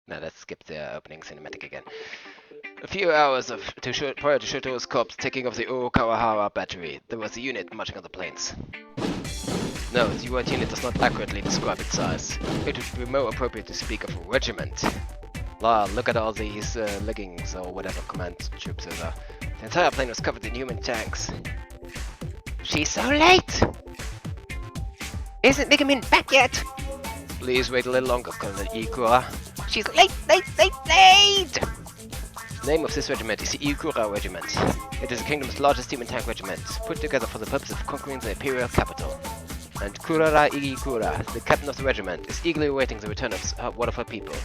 Now let's skip the opening cinematic again. A few hours prior to Shoto's corpse taking off the Okawahara battery, there was a unit marching on the plains. No, the UIT unit does not accurately describe its size. It would be more appropriate to speak of a regiment. La, look at all these leggings or whatever command troops those are. The entire plane was covered in human tanks. She's so late! Isn't Megumin back yet? Please wait a little longer, Colonel Ikura. She's late! The name of this regiment is the Ikura Regiment. It is the kingdom's largest human tank regiment, put together for the purpose of conquering the imperial capital. And Kurara Ikura, the captain of the regiment, is eagerly awaiting the return of one of her people.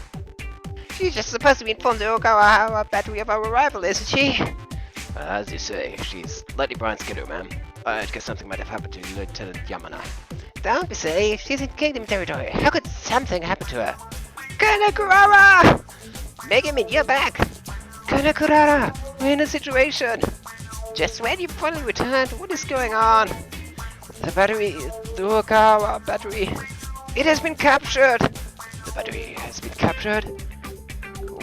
She's just supposed to be informed the Okawahara battery of our arrival, isn't she? As you say, she's slightly brown skinned, ma'am. I guess something might have happened to Lieutenant Yamana. Don't be silly, she's in kingdom territory. How could something happen to her? Colonel Kurara! Megumin, you're back! Colonel Kurara, we're in a situation. Just when you finally returned, what is going on? The battery, the Okawahara battery, it has been captured! The battery has been captured?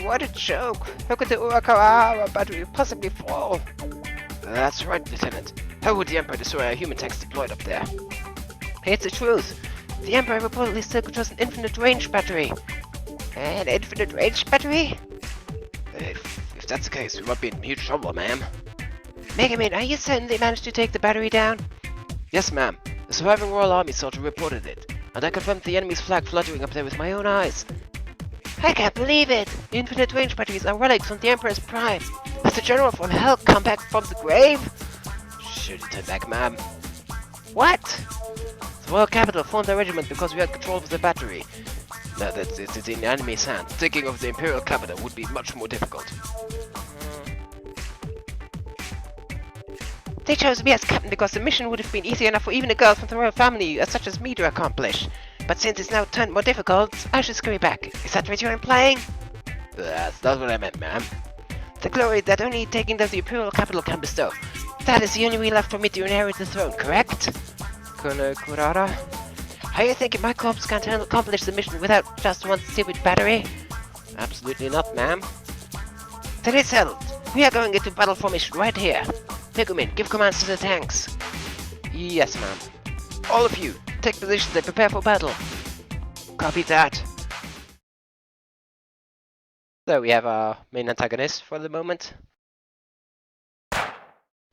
What a joke! How could the Okawahara battery possibly fall? That's right, Lieutenant. How would the Emperor destroy our human tanks deployed up there? It's the truth. The Emperor reportedly still controls an infinite range battery. An infinite range battery? If that's the case, we might be in huge trouble, ma'am. Megumin, are you certain they managed to take the battery down? Yes, ma'am. The surviving Royal Army soldier reported it, and I confirmed the enemy's flag fluttering up there with my own eyes. I can't believe it! Infinite range batteries are relics from the Emperor's prime. Has the general from hell come back from the grave? Should he turn back, ma'am? What? The royal capital formed a regiment because we had control of the battery. Now that it's in enemy's hands, taking over the imperial capital would be much more difficult. They chose me as captain because the mission would have been easy enough for even a girl from the royal family such as me to accomplish. But since it's now turned more difficult, I should scurry back. Is that what you're implying? That's not what I meant, ma'am. The glory that only taking down the imperial capital can bestow. That is the only way left for me to inherit the throne, correct? Colonel Kurara? Are you thinking my corps can't accomplish the mission without just one stupid battery? Absolutely not, ma'am. Then it's settled. We are going into battle formation right here. Megumin, give commands to the tanks. Yes, ma'am. All of you, take positions and prepare for battle. Copy that. So we have our main antagonist for the moment.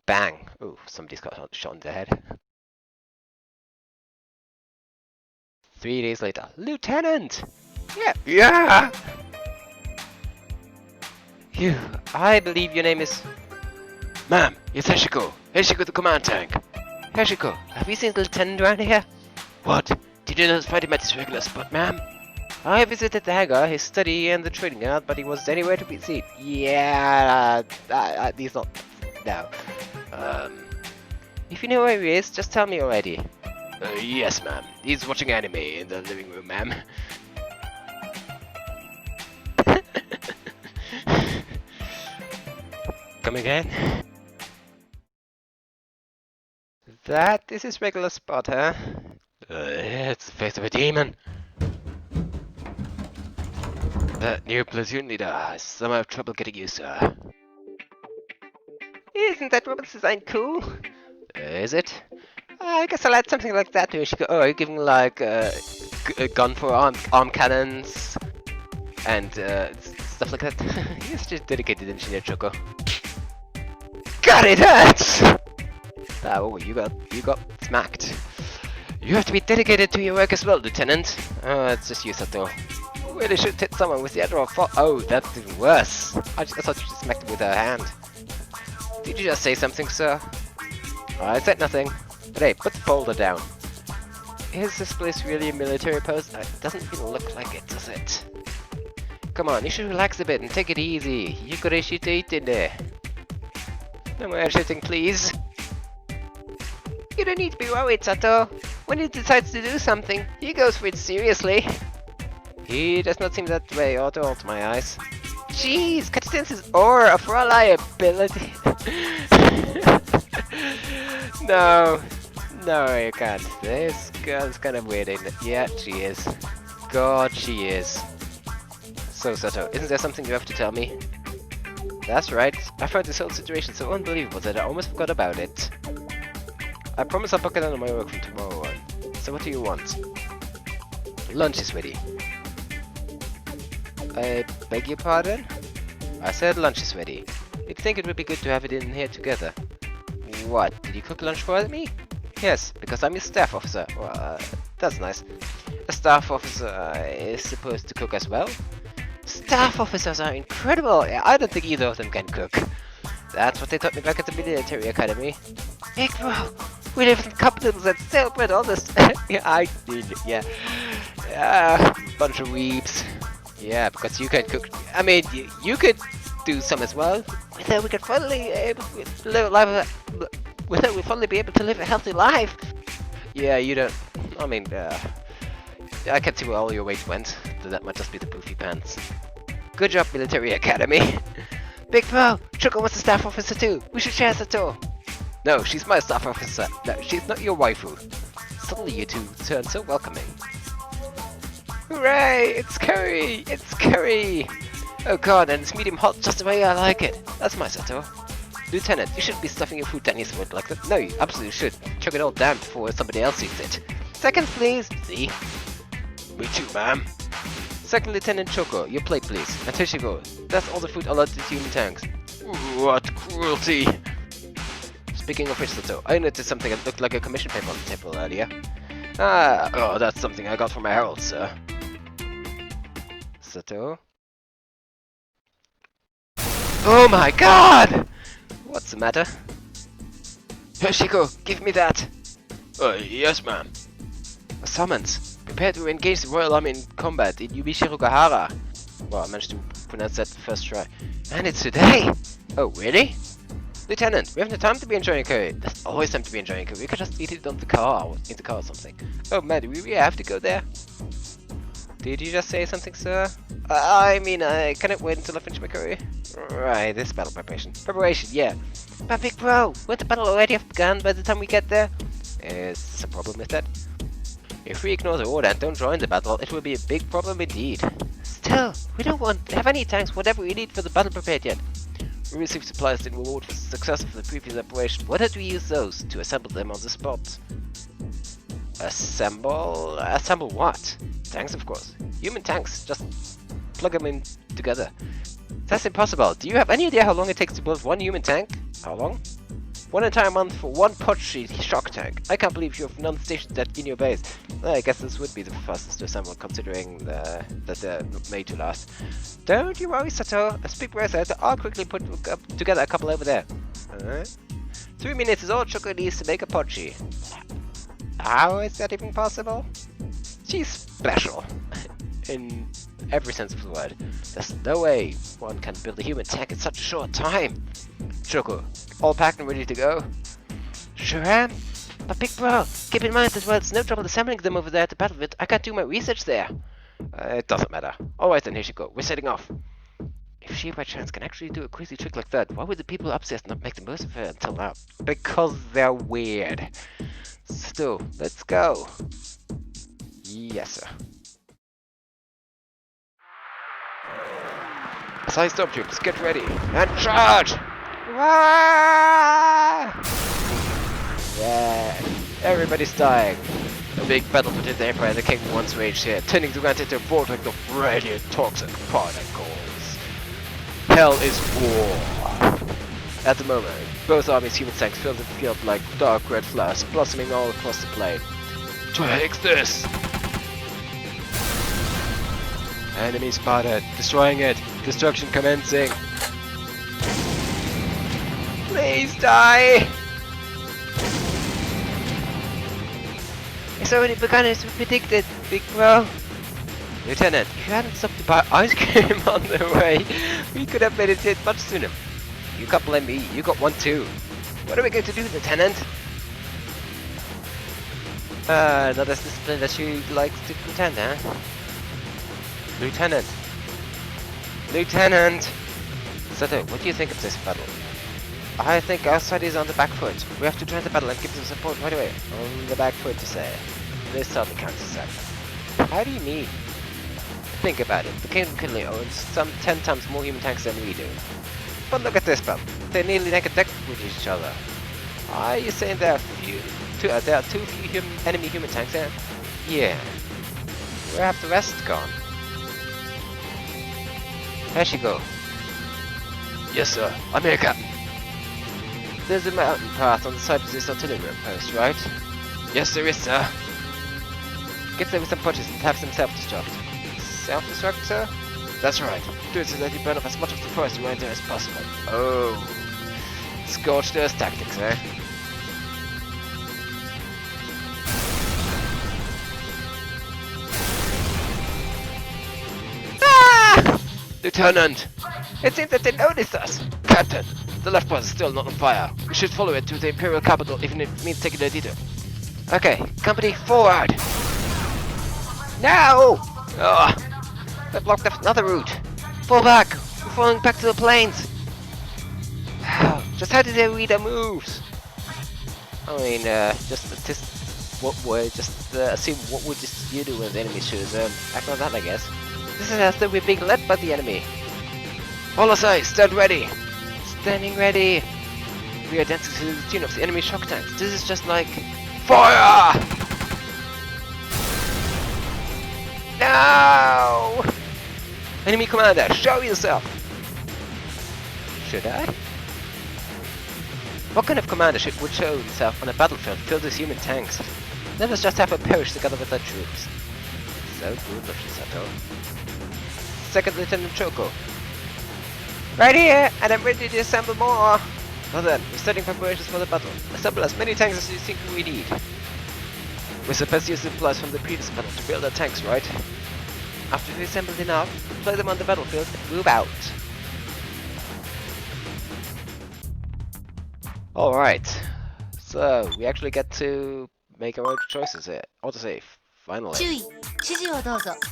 Bang! Ooh, somebody's got shot in the head. 3 days later. Lieutenant! Yeah! You, I believe your name is... Ma'am, it's Heshiko. Heshiko the command tank. Heshiko, have you seen the lieutenant around here? What? Did you not find him at his regular spot, ma'am? I visited the hangar, his study, and the training yard, but he wasn't anywhere to be seen. Yeah, he's not... No. If you know where he is, just tell me already. Yes, ma'am. He's watching anime in the living room, ma'am. Come again? That is his regular spot, huh? It's the face of a demon. That new platoon leader has somehow trouble getting used to her. Isn't that robot's design cool? Is it? I guess I'll add something like that to Ishiko. Oh, giving like a gun for arm cannons and stuff like that. He's just dedicated engineer, Choco. God, it hurts! Oh, you got smacked. You have to be dedicated to your work as well, Lieutenant. Oh, it's just you, Sato. Really should hit someone with the Admiral fall. Oh, that's even worse. I thought you just smacked him with her hand. Did you just say something, sir? I said nothing. But hey, put the folder down. Is this place really a military post? It doesn't even look like it, does it? Come on, you should relax a bit and take it easy. You could shoot in there. No more shooting, please. You don't need to be worried, Sato. When he decides to do something, he goes for it seriously. He does not seem that way at all to my eyes. Jeez, can't you sense his aura of reliability? No, you can't. This girl's kind of weird, isn't it? Yeah, she is. god, she is. So, Sato, isn't there something you have to tell me? That's right. I found this whole situation so unbelievable that I almost forgot about it. I promise I'll book it on my work from tomorrow on. So what do you want? Lunch is ready. I beg your pardon? I said lunch is ready. You'd think it would be good to have it in here together. What? Did you cook lunch for me? Yes, because I'm your staff officer. Well, that's nice. A staff officer is supposed to cook as well? Staff officers are incredible! I don't think either of them can cook. That's what they taught me back at the military academy. Big bro, we live in capitals that celebrate all this. Yeah. Bunch of weeps. Yeah, because you can cook. I mean, you could do some as well. Whether we could finally finally be able to live a healthy life. Yeah, you don't. I mean, I can't see where all your weight went. That might just be the poofy pants. Good job, military academy. Big bro, Choco wants a staff officer too. We should share Sato. No, she's my staff officer. No, she's not your waifu. Suddenly you two turn so welcoming. Hooray! It's curry! It's curry! Oh god, and it's medium hot just the way I like it. That's my Sato. Lieutenant, you shouldn't be stuffing your food down your throat like that. No, you absolutely should. Chuck it all down before somebody else eats it. Seconds, please! See? Me too, ma'am. Second Lieutenant Choco, your plate please. And here she goes. That's all the food allotted to human tanks. What cruelty! Speaking of which, Sato, I noticed something that looked like a commission paper on the table earlier. Oh, that's something I got from my herald, sir. Sato? Oh my god! What's the matter? Yoshiko, give me that! Yes, ma'am. A summons. Prepare to engage the Royal Army in combat in Yubishirogahara. Well, I managed to pronounce that the first try. And it's today! Oh, really? Lieutenant, we have no time to be enjoying curry. There's always time to be enjoying curry. We could just eat it on the car, in the car or something. Oh man, do we really have to go there? Did you just say something, sir? I mean, I cannot wait until I finish my curry. Right, this battle preparation. Preparation, yeah. But big bro, won't the battle already have begun by the time we get there? Is there a problem with that? If we ignore the order and don't join the battle, it will be a big problem indeed. Still, we don't have any tanks, whatever we need for the battle prepared yet. We received supplies in reward for the success of the previous operation. Why don't we use those to assemble them on the spot? Assemble? Assemble what? Tanks, of course. Human tanks, just plug them in together. That's impossible. Do you have any idea how long it takes to build one human tank? How long? One entire month for one Pochi shock tank. I can't believe you have none stationed that in your base. I guess this would be the fastest to assemble, considering that they're made to last. Don't you worry, Sato. As Big Bro said, I'll quickly put together a couple over there. 3 minutes is all Choco needs to make a Pochi. How is that even possible? She's special. In every sense of the word. There's no way one can build a human tank in such a short time. Choco, all packed and ready to go? Sure am. But big bro, keep in mind that while it's no trouble assembling them over there at the battlefield, I can't do my research there. It doesn't matter. Alright then, here she go. We're setting off. If she by chance can actually do a crazy trick like that, why would the people upstairs not make the most of her until now? Because they're weird. Still, let's go. Yes, sir. Side stormtroopers, get ready and charge! Yeah, everybody's dying. A big battle between the Empire and the King once raged here, turning the ground into a vortex of radiant toxic particles. Hell is war. At the moment, both armies' human tanks fill the field like dark red flowers, blossoming all across the plain. Take this! Enemy spotted. Destroying it. Destruction commencing. Please die! It's already begun as we predicted, big bro. Lieutenant, if you hadn't stopped to buy ice cream on the way, we could have made it hit much sooner. You can't blame me, you got one too. What are we going to do, Lieutenant? Not as disciplined as she likes to contend, huh? Lieutenant! Lieutenant! Sato, what do you think of this battle? I think our side is on the back foot. We have to join the battle and give them support right away. On the back foot, to say. This certainly counts as that. How do you mean? Think about it, the kingdom currently owns some 10 times more human tanks than we do. But look at this battle, they're nearly neck and neck with each other. Are you saying there are too few enemy human tanks there? Yeah. Where have the rest gone? There she go. Yes sir, I'm here, Captain. There's a mountain path on the side of this artillery post, right? Yes there is, sir. Get there with some punches and have some self-destruct. Self-destruct, sir? That's right. Do it so that you burn off as much of the forest around there as possible. Oh. Scorched earth tactics, eh? Ah! Lieutenant! It seems that they noticed us! Captain! The left pass is still not on fire. We should follow it to the Imperial capital even if it means taking a detour. Okay, company forward! No! Oh, they blocked another route. Fall back! We're falling back to the plains! Just how did they read our moves? I mean, assume what would you do when the enemy shoots? Act like that, I guess. This is as though we're being led by the enemy. All aside, stand ready! Standing ready! We are dancing to the tune of the enemy shock tanks. This is just like... Fire! No! Enemy commander, show yourself! Should I? What kind of commander would show himself on a battlefield filled with human tanks? Let us just have her perish together with our troops. So good of Shisato. Second Lieutenant Choco. Right here, and I'm ready to assemble more! Well then, we're starting preparations for the battle. Assemble as many tanks as you think we need. We're supposed to use supplies from the previous battle to build our tanks, right? After we've assembled enough, deploy them on the battlefield and move out. Alright, so we actually get to make our own choices here. Autosave, finally.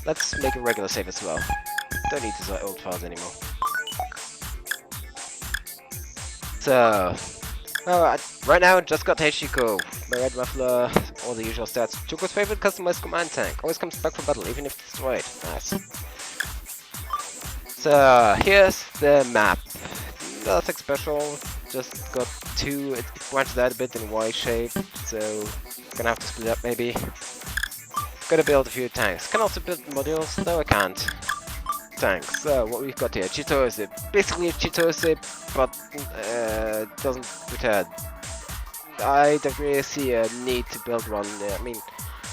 Let's make a regular save as well. Don't need these old files anymore. So, right now just got Heishiko, my red muffler, all the usual stats. Choco's favorite customized command tank, always comes back from battle even if destroyed. Nice. So, here's the map. Nothing special, just got two, it branches out a bit in Y shape, so gonna have to split up maybe. Gotta build a few tanks. Can also build modules, no I can't. Tanks. So what we've got here, Chitose. Basically a Chitose, but doesn't return. I don't really see a need to build one. I mean,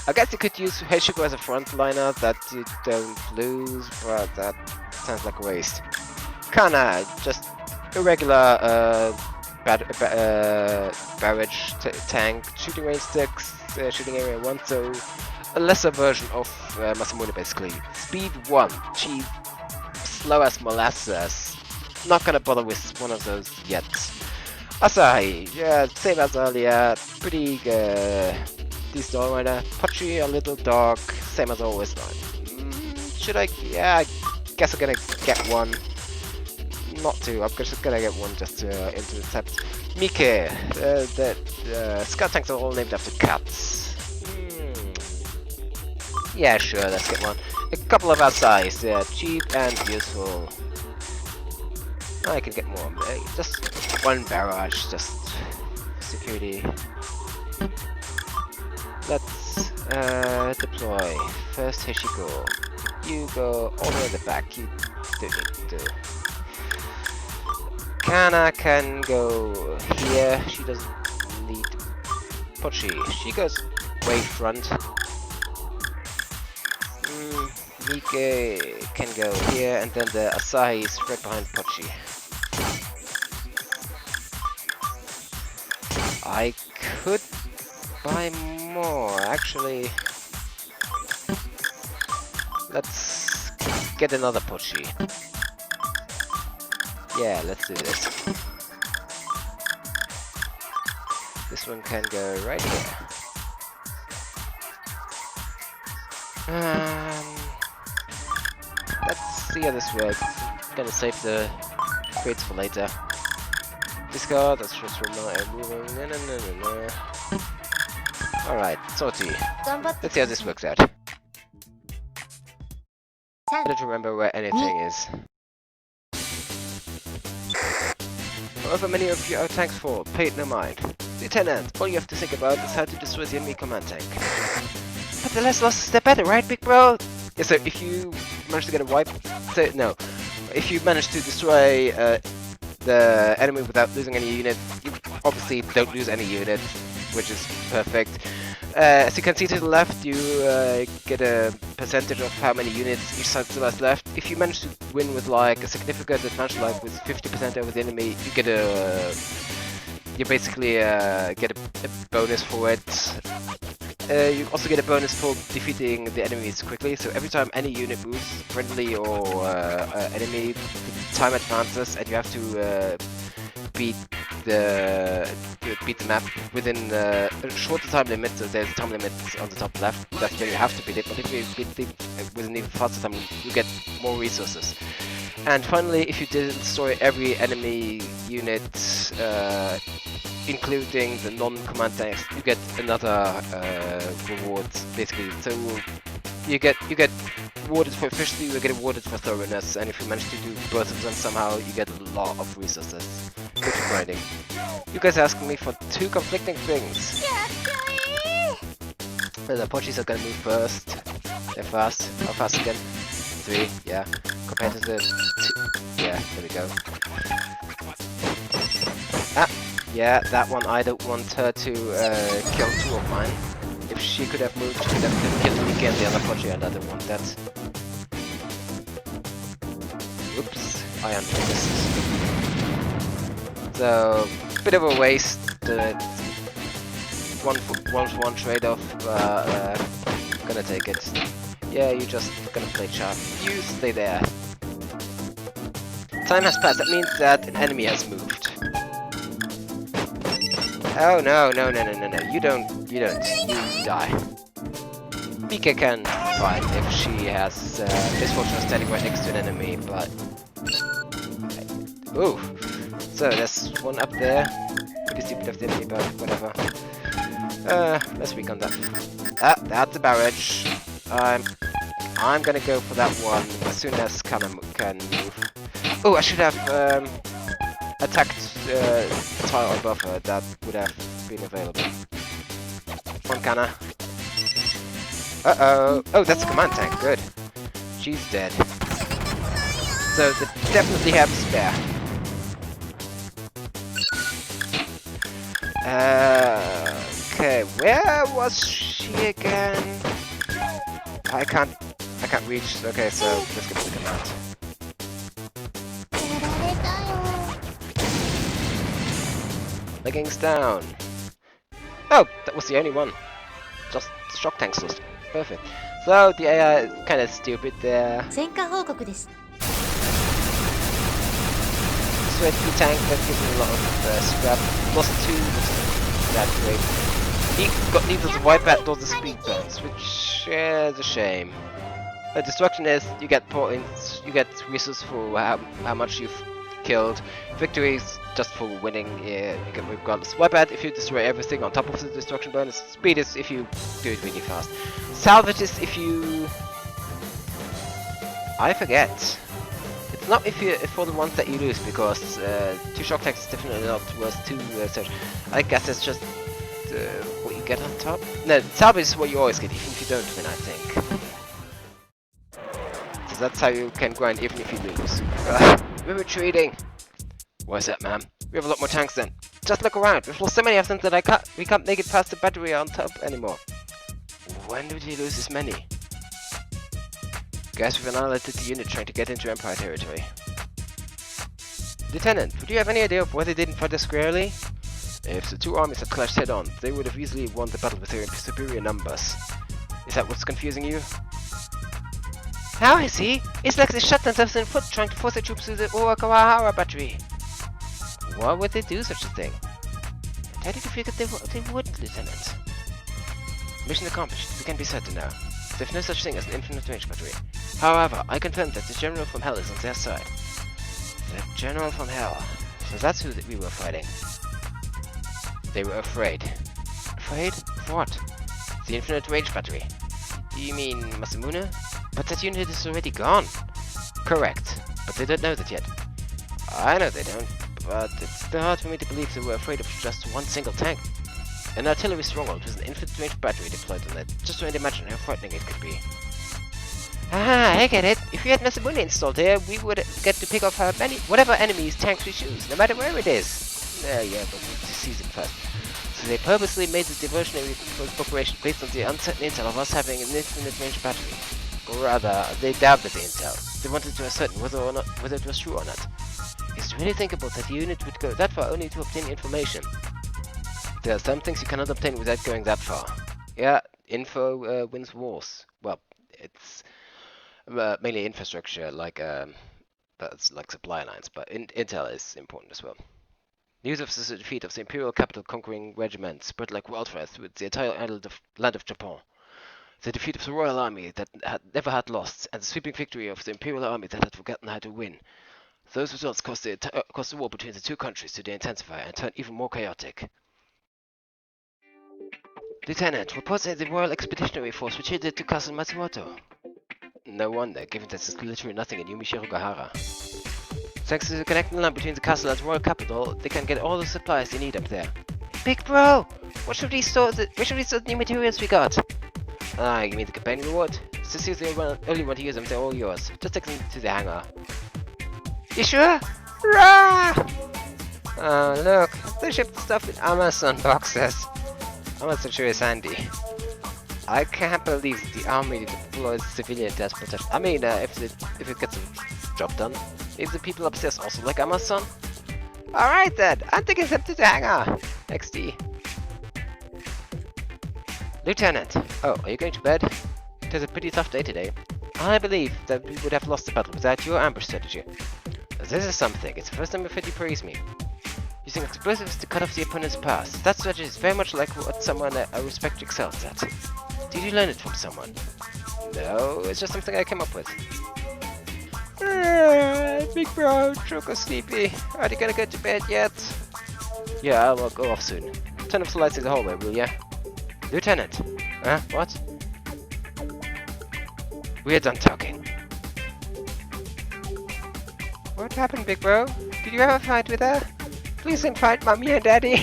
I guess you could use Heishiko as a frontliner that you don't lose, but that sounds like a waste. Kana, just a regular barrage tank, shooting range 6, shooting area 1, so a lesser version of Masamune basically. Speed 1, cheap, slow as molasses. Not gonna bother with one of those yet. Asahi, yeah, same as earlier, pretty decent all-rounder. Pochi, a little dark, same as always. Should I? Yeah, I guess I'm gonna get one. Not two, I'm just gonna get one just to intercept. Mike, the scout tanks are all named after cats. Yeah, sure, let's get one. A couple of our size, yeah, cheap and useful. I can get more, just one barrage, just security. Let's deploy. First Heishiko. You go all the way in the back, you don't need to. Kana can go here, she doesn't need Pochi. She goes way front. Mike can go here, and then the Asahi is right behind Pochi. I could buy more, actually. Let's get another Pochi. Yeah, let's do this. This one can go right here. Let's see how this works. Gonna save the crates for later. Discard, that's just for my moving. Alright, Soti. Let's see how this works out. I don't remember where anything is. However many of your tanks fall, pay it no mind. Lieutenant, all you have to think about is how to destroy the enemy command tank. But the less losses, the better, right, big bro? Yeah, so if you manage to get a wipe... So, no. If you manage to destroy the enemy without losing any unit, you obviously don't lose any unit, which is perfect. As you can see to the left, you get a percentage of how many units each side still has left. If you manage to win with like a significant advantage, like with 50% over the enemy, you get a... You basically get a bonus for it. You also get a bonus for defeating the enemies quickly, so every time any unit moves, friendly or enemy, the time advances and you have to beat the map within a shorter time limit, so there's a time limit on the top left, that's where you have to beat it, but if you beat it with an even faster time, you get more resources. And finally, if you destroy every enemy unit, including the non-command tanks, you get another reward, basically. So you get rewarded for efficiency, you get rewarded for thoroughness, and if you manage to do both of them somehow, you get a lot of resources. Good grinding. You guys are asking me for two conflicting things. The Apaches are gonna move first. They're fast. How fast again? 3, yeah. Compared to the 2. Yeah, there we go. Ah! Yeah, that one, I don't want her to kill 2 of mine. If she could have moved, she could have killed me again, the other Apache, and I don't want that. Oops, I unfocused. So, bit of a waste. One trade-off, gonna take it. Yeah, you just gonna play sharp. You stay there. Time has passed, that means that an enemy has moved. Oh no, you don't, you die. Mika can fight if she has misfortune of standing right next to an enemy, but... Ooh! So there's one up there. Pretty stupid of the enemy, but whatever. Let's recon that. Ah, that's a barrage. I'm gonna go for that one as soon as Cannon can move. Oh, I should have attacked tile or buffer, that would have been available. One canna. Uh-oh. Oh, that's a command tank, good. She's dead. So they definitely have a spare. Okay, where was she again? I can't reach. Okay, so let's get to the command. Leggings down. Oh, that was the only one. Just the shock tanks lost. Perfect. So the AI is kind of stupid there. Sweat tank that gives me a lot of scrap. Lost 2, looks that great. He got neither the wipeout nor the speed burns, which is a shame. The destruction is you get points, you get resources for how much you've killed. Victory is just for winning, you get regardless. Wipeout if you destroy everything on top of the destruction bonus. Speed is if you do it really fast. Salvage is if you... I forget. It's not if for the ones that you lose, because 2 shock tanks is definitely not worth 2 search. I guess it's just what you get on top. No, salvage is what you always get, even if you don't win, I think. So that's how you can grind even if you lose. We're retreating. Why is that, ma'am? We have a lot more tanks then. Just look around. We've lost so many of them that we can't make it past the battery on top anymore. When did we lose this many? Guess we've annihilated the unit trying to get into Empire territory. Lieutenant, would you have any idea of why they didn't fight us squarely? If the 2 armies had clashed head-on, they would have easily won the battle with their superior numbers. Is that what's confusing you? How I see? It's like they shot themselves in the foot trying to force their troops to the Owakawahara battery. Why would they do such a thing? How did you figure they wouldn't, Lieutenant? Mission accomplished. We can be certain now. There's no such thing as an infinite range battery. However, I confirm that the General from Hell is on their side. The General from Hell. So that's who we were fighting. They were afraid. Afraid? Of what? The infinite range battery. Do you mean Masamune? But that unit is already gone. Correct, but they don't know that yet. I know they don't, but it's still hard for me to believe they were afraid of just one single tank. An artillery stronghold with an infinite range battery deployed on it. Just trying to imagine how frightening it could be. Ah, I get it. If we had Masamune installed here, we would get to pick off whatever enemy's tanks we choose, no matter where it is. Yeah, but we need to seize it first. So they purposely made the diversionary operation based on the uncertain intel of us having an infinite range battery. Or rather, they doubted the intel. They wanted to ascertain whether it was true or not. It's really thinkable that the unit would go that far only to obtain information. There are some things you cannot obtain without going that far. Yeah, info wins wars. Well, it's mainly infrastructure, like that's like supply lines, but intel is important as well. News of the defeat of the Imperial capital conquering regiment spread like wildfire through the entire land of Japan. The defeat of the Royal Army that had never had lost, and the sweeping victory of the Imperial Army that had forgotten how to win. Those results caused the war between the two countries to intensify and turn even more chaotic. Lieutenant, reports that the Royal Expeditionary Force retreated to Castle Matsumoto. No wonder, given that there's literally nothing in Yumishirogahara. Thanks to the connecting line between the castle and the royal capital, they can get all the supplies they need up there. Big bro! Where should we store the new materials we got? Ah, you mean the campaign reward? Since you're the only one to use them, they're all yours. Just take them to the hangar. You sure? Rah! Oh, look, they shipped the stuff in Amazon boxes. Amazon sure is handy. I can't believe the army deploys civilian death protection. I mean, if it gets the job done. Maybe the people upstairs also like Amazon? Alright then, I'm taking them to the hangar. XD. Lieutenant! Oh, are you going to bed? It was a pretty tough day today. I believe that we would have lost the battle without your ambush strategy. This is something. It's the first time you've heard you praise me. Using explosives to cut off the opponent's path. That strategy is very much like what someone I respect excels at. Did you learn it from someone? No, it's just something I came up with. Big bro, Choco sleepy. Are you gonna go to bed yet? Yeah, I'll go off soon. Turn off the lights in the hallway, will ya? Lieutenant! Huh? What? We're done talking. What happened, big bro? Did you have a fight with her? Please don't fight mommy and daddy.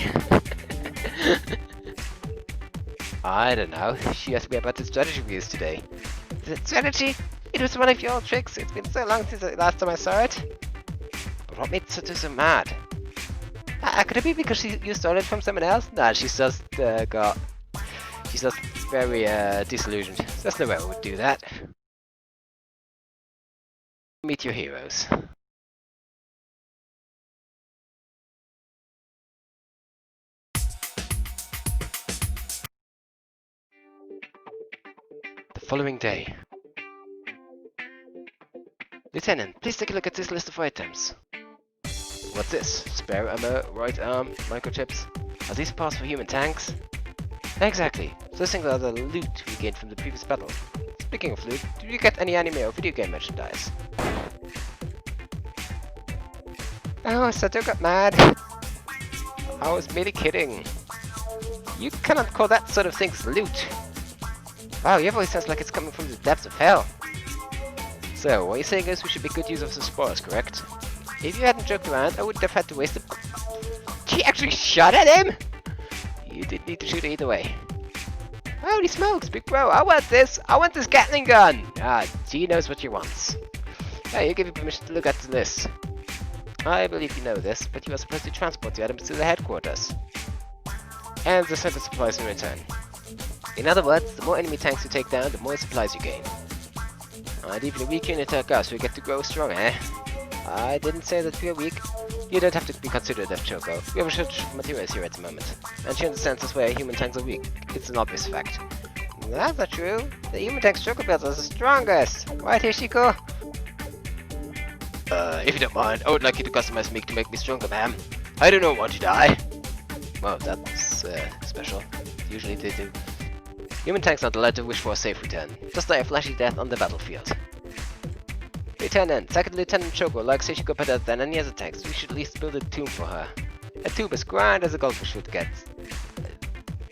I don't know. She asked me about the strategy we used today. The strategy? It was one of your old tricks. It's been so long since the last time I saw it. But what made Tsutu so mad? Could it be because you stole it from someone else? Nah, she's just she's just very disillusioned. There's no way I would do that. Meet your heroes. The following day. Lieutenant, please take a look at this list of items. What's this? Spare ammo, right arm, microchips? Are these parts for human tanks? Exactly. Those things are the loot we gained from the previous battle. Speaking of loot, did you get any anime or video game merchandise? Oh, Sato got mad. I was merely kidding. You cannot call that sort of things loot. Wow, your voice sounds like it's coming from the depths of hell. So, what you're saying is we should make good use of the spores, correct? If you hadn't joked around, I wouldn't have had to waste them. She actually shot at him? You didn't need to shoot either way. Holy smokes, big bro, I want this! I want this Gatling gun! Ah, G knows what she wants. Hey, you give you permission to look at the list. I believe you know this, but you are supposed to transport the items to the headquarters. And the center supplies in return. In other words, the more enemy tanks you take down, the more supplies you gain. And even a weak unit like us, we get to grow strong, eh? I didn't say that we are weak. You don't have to be considerate of Choco. We have a shortage of materials here at the moment. And she understands that's why human tanks are weak. It's an obvious fact. That's not true. The human tanks Choco builds are the strongest. Right, Hishiko? If you don't mind, I would like you to customize me to make me stronger, ma'am. I do not want to die. Well, that's special. Usually they do. Human tanks aren't allowed to wish for a safe return. Just die a flashy death on the battlefield. Lieutenant, Second Lieutenant Choco likes Hishiko better than any other tanks. We should at least build a tomb for her. A tomb as grand as a goldfish would get.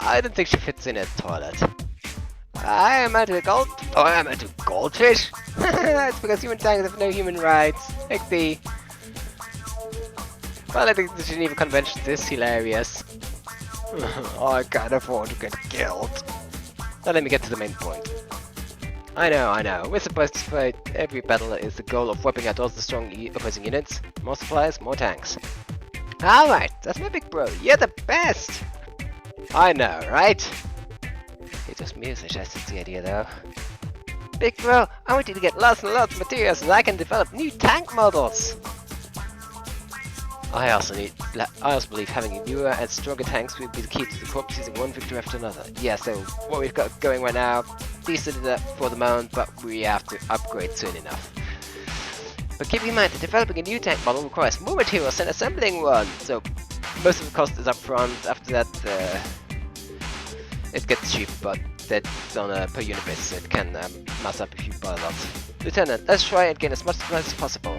I don't think she fits in a toilet. I am into gold. Oh, I am into goldfish. It's because human tanks have no human rights. Like the. Well, I think the Geneva Convention is hilarious. I can't afford to get killed. Now let me get to the main point. I know. We're supposed to fight every battle is the goal of wiping out all the strong opposing units. More supplies, more tanks. Alright, that's my big bro. You're the best! I know, right? It's just me who suggested the idea though. Big bro, I want you to get lots and lots of materials so I can develop new tank models! I also believe having newer and stronger tanks will be the key to the corps using one victory after another. Yeah, so what we've got going right now, decent enough for the moment, but we have to upgrade soon enough. But keep in mind that developing a new tank model requires more materials than assembling one, so most of the cost is up front. After that, it gets cheap, but that's on a per unit basis, so it can mass up if you buy a lot. Lieutenant, let's try and gain as much supplies as possible.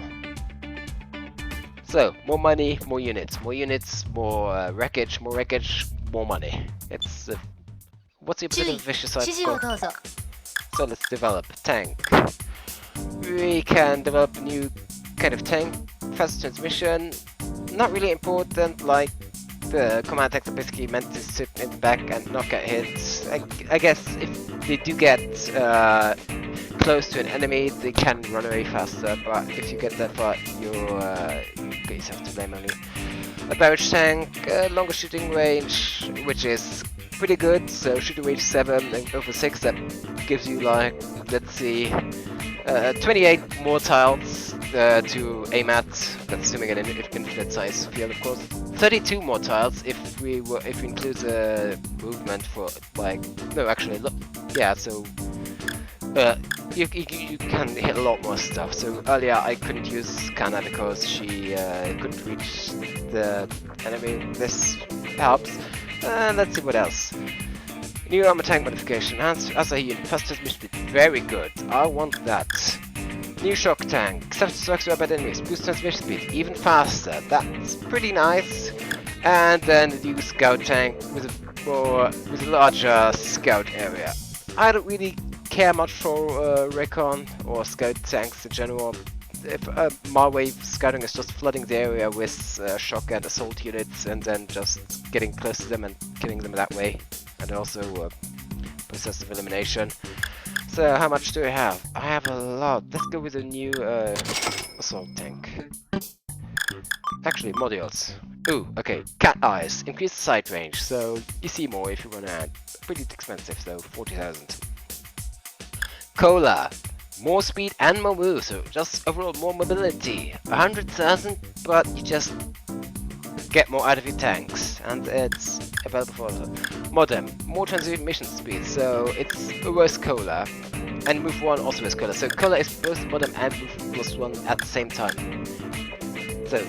So, more money, more units, more wreckage, more money. It's what's the opposite of vicious cycle? So let's develop tank. We can develop a new kind of tank, fast transmission. Not really important, like the command tanks are basically meant to sit in the back and not get hit. I guess if they do get close to an enemy, they can run away faster, but if you get that far, you get yourself to blame only. A barrage tank, longer shooting range, which is pretty good, so shooting range 7 and over 6, that gives you like, let's see, 28 more tiles to aim at, that's assuming an infinite size field of course. 32 more tiles if we include the movement for like, no actually, look, yeah, so you can hit a lot more stuff. So earlier I couldn't use Kana because she couldn't reach the enemy. This helps. Let's see what else. New armor tank modification. Asahi, fast transmission speed. Very good. I want that. New shock tank. Accept strikes by bad enemies. Boost transmission speed even faster. That's pretty nice. And then the new scout tank with a larger scout area. I don't really care much for recon or scout tanks in general. If my way of scouting is just flooding the area with shock and assault units and then just getting close to them and killing them that way, and also process of elimination. So how much do I have? I have a lot. Let's go with a new assault tank. Actually, modules. Ooh, okay. Cat eyes. Increase the sight range, so you see more if you run out. Pretty expensive though, 40,000. Cola. More speed and more moves, so just overall more mobility. 100,000, but you just get more out of your tanks, and it's available for modem. More transmission speed, so it's a worse Cola, and move 1 also is Cola. So Cola is both modem and move +1 at the same time. So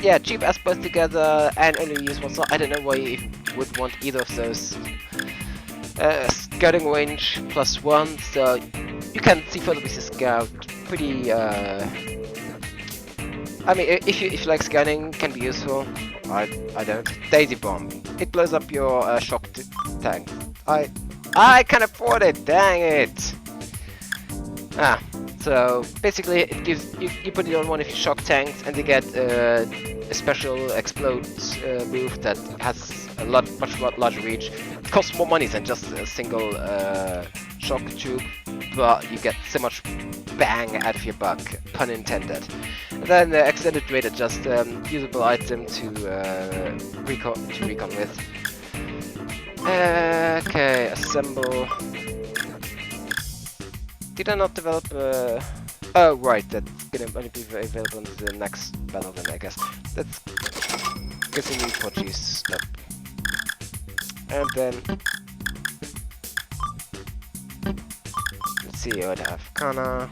yeah, cheap as both together, and only use one slot. I don't know why you even would want either of those. Scouting range +1, so you can see further with the scout. Pretty I mean, if you like scanning, can be useful. I don't. Daisy bomb. It blows up your shock tank. I can afford it. Dang it. So basically, it gives you put it on one of your shock tanks, and you get a special explode move that has a much larger reach. It costs more money than just a single shock tube, but you get so much bang out of your buck, pun intended. And then the extended rate adjust, usable item to recon with. Okay, assemble. Did I not develop oh right, that's gonna only be available in the next battle then I guess. Let's get some new Portuguese up. And then let's see what I have. Kana.